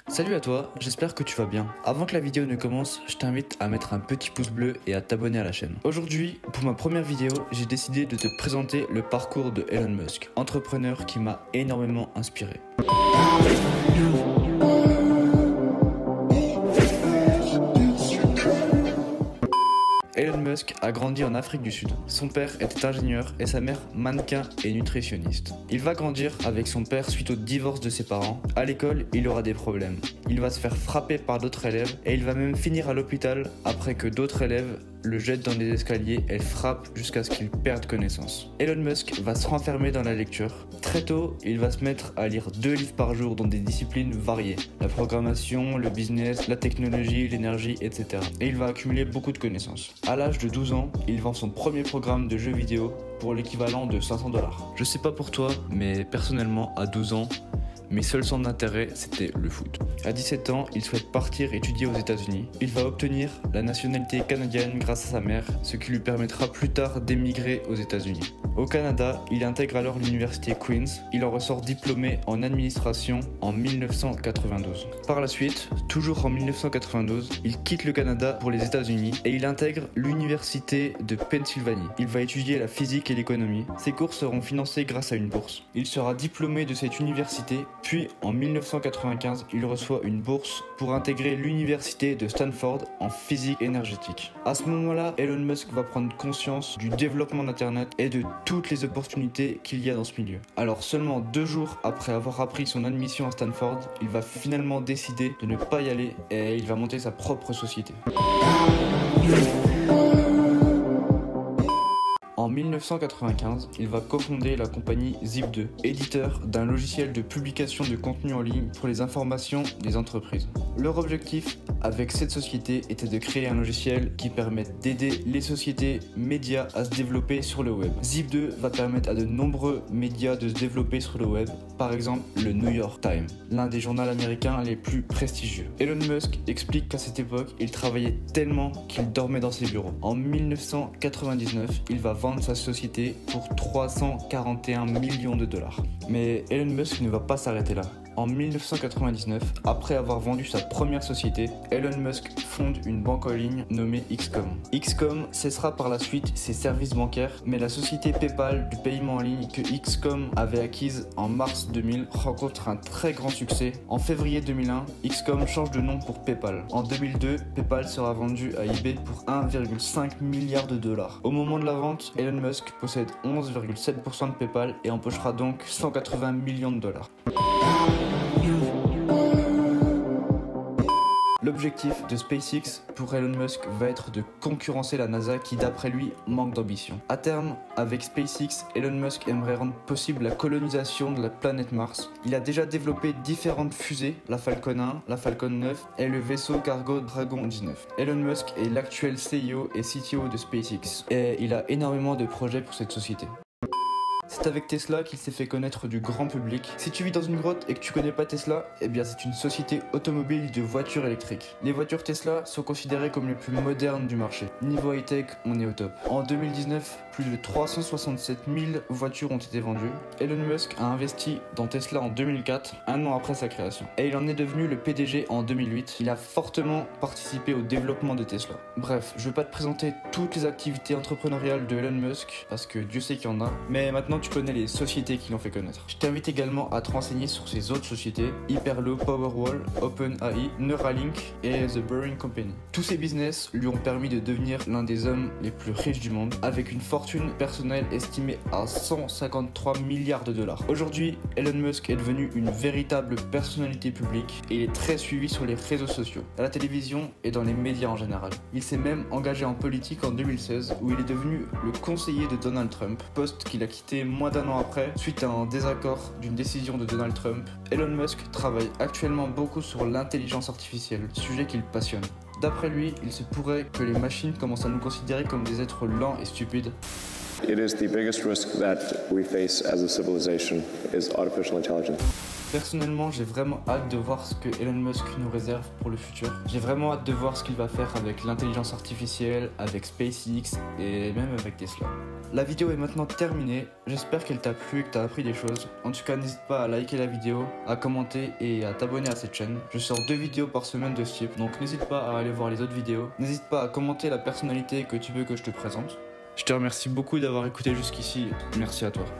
Salut à toi, j'espère que tu vas bien. Avant que la vidéo ne commence, je t'invite à mettre un petit pouce bleu et à t'abonner à la chaîne. Aujourd'hui, pour ma première vidéo, j'ai décidé de te présenter le parcours de Elon Musk, entrepreneur qui m'a énormément inspiré. Elon Musk a grandi en Afrique du Sud. Son père était ingénieur et sa mère mannequin et nutritionniste. Il va grandir avec son père suite au divorce de ses parents. À l'école, il aura des problèmes. Il va se faire frapper par d'autres élèves et il va même finir à l'hôpital après que d'autres élèves le jettent dans des escaliers et le frappent jusqu'à ce qu'il perde connaissance. Elon Musk va se renfermer dans la lecture. Très tôt, il va se mettre à lire 2 livres par jour dans des disciplines variées. La programmation, le business, la technologie, l'énergie, etc. Et il va accumuler beaucoup de connaissances. À l'âge de 12 ans, il vend son premier programme de jeux vidéo pour l'équivalent de 500 $. Je sais pas pour toi, mais personnellement, à 12 ans, mes seuls centres d'intérêt, c'était le foot. À 17 ans, il souhaite partir étudier aux États-Unis. Il va obtenir la nationalité canadienne grâce à sa mère, ce qui lui permettra plus tard d'émigrer aux États-Unis. Au Canada, il intègre alors l'université Queen's. Il en ressort diplômé en administration en 1992. Par la suite, toujours en 1992, il quitte le Canada pour les États-Unis et il intègre l'université de Pennsylvanie. Il va étudier la physique et l'économie. Ses cours seront financés grâce à une bourse. Il sera diplômé de cette université. Puis, en 1995, il reçoit une bourse pour intégrer l'université de Stanford en physique énergétique. À ce moment-là, Elon Musk va prendre conscience du développement d'Internet et de toutes les opportunités qu'il y a dans ce milieu. Alors, seulement 2 jours après avoir appris son admission à Stanford, il va finalement décider de ne pas y aller et il va monter sa propre société. En 1995, il va cofonder la compagnie Zip2, éditeur d'un logiciel de publication de contenu en ligne pour les informations des entreprises. Leur objectif avec cette société était de créer un logiciel qui permette d'aider les sociétés médias à se développer sur le web. Zip2 va permettre à de nombreux médias de se développer sur le web, par exemple le New York Times, l'un des journaux américains les plus prestigieux. Elon Musk explique qu'à cette époque, il travaillait tellement qu'il dormait dans ses bureaux. En 1999, il va vendre sa société pour 341 millions de $. Mais Elon Musk ne va pas s'arrêter là. En 1999, après avoir vendu sa première société, Elon Musk fonde une banque en ligne nommée XCOM. XCOM cessera par la suite ses services bancaires, mais la société PayPal du paiement en ligne que XCOM avait acquise en mars 2000 rencontre un très grand succès. En février 2001, XCOM change de nom pour PayPal. En 2002, PayPal sera vendu à eBay pour 1,5 milliard de $. Au moment de la vente, Elon Musk possède 11,7% de PayPal et empochera donc 180 millions de $. L'objectif de SpaceX pour Elon Musk va être de concurrencer la NASA qui d'après lui manque d'ambition. À terme, avec SpaceX, Elon Musk aimerait rendre possible la colonisation de la planète Mars. Il a déjà développé différentes fusées, la Falcon 1, la Falcon 9 et le vaisseau cargo Dragon 19. Elon Musk est l'actuel CEO et CTO de SpaceX et il a énormément de projets pour cette société. C'est avec Tesla qu'il s'est fait connaître du grand public. Si tu vis dans une grotte et que tu connais pas Tesla, eh bien c'est une société automobile de voitures électriques. Les voitures Tesla sont considérées comme les plus modernes du marché. Niveau high-tech, on est au top. En 2019, plus de 367 000 voitures ont été vendues. Elon Musk a investi dans Tesla en 2004, un an après sa création. Et il en est devenu le PDG en 2008. Il a fortement participé au développement de Tesla. Bref, je vais pas te présenter toutes les activités entrepreneuriales de Elon Musk, parce que Dieu sait qu'il y en a. Mais maintenant tu connais les sociétés qui l'ont fait connaître. Je t'invite également à te renseigner sur ses autres sociétés, Hyperloop, Powerwall, OpenAI, Neuralink et The Boring Company. Tous ces business lui ont permis de devenir l'un des hommes les plus riches du monde, avec une fortune personnelle estimée à 153 milliards de $. Aujourd'hui, Elon Musk est devenu une véritable personnalité publique et il est très suivi sur les réseaux sociaux, à la télévision et dans les médias en général. Il s'est même engagé en politique en 2016 où il est devenu le conseiller de Donald Trump, poste qu'il a quitté moins d'un an après, suite à un désaccord d'une décision de Donald Trump. Elon Musk travaille actuellement beaucoup sur l'intelligence artificielle, sujet qu'il passionne. D'après lui, il se pourrait que les machines commencent à nous considérer comme des êtres lents et stupides. It is the biggest risk that we face as a civilization is artificial intelligence. Personnellement, j'ai vraiment hâte de voir ce que Elon Musk nous réserve pour le futur. J'ai vraiment hâte de voir ce qu'il va faire avec l'intelligence artificielle, avec SpaceX et même avec Tesla. La vidéo est maintenant terminée, j'espère qu'elle t'a plu et que t'as appris des choses. En tout cas, n'hésite pas à liker la vidéo, à commenter et à t'abonner à cette chaîne. Je sors 2 vidéos par semaine de ce type, donc n'hésite pas à aller voir les autres vidéos. N'hésite pas à commenter la personnalité que tu veux que je te présente. Je te remercie beaucoup d'avoir écouté jusqu'ici, merci à toi.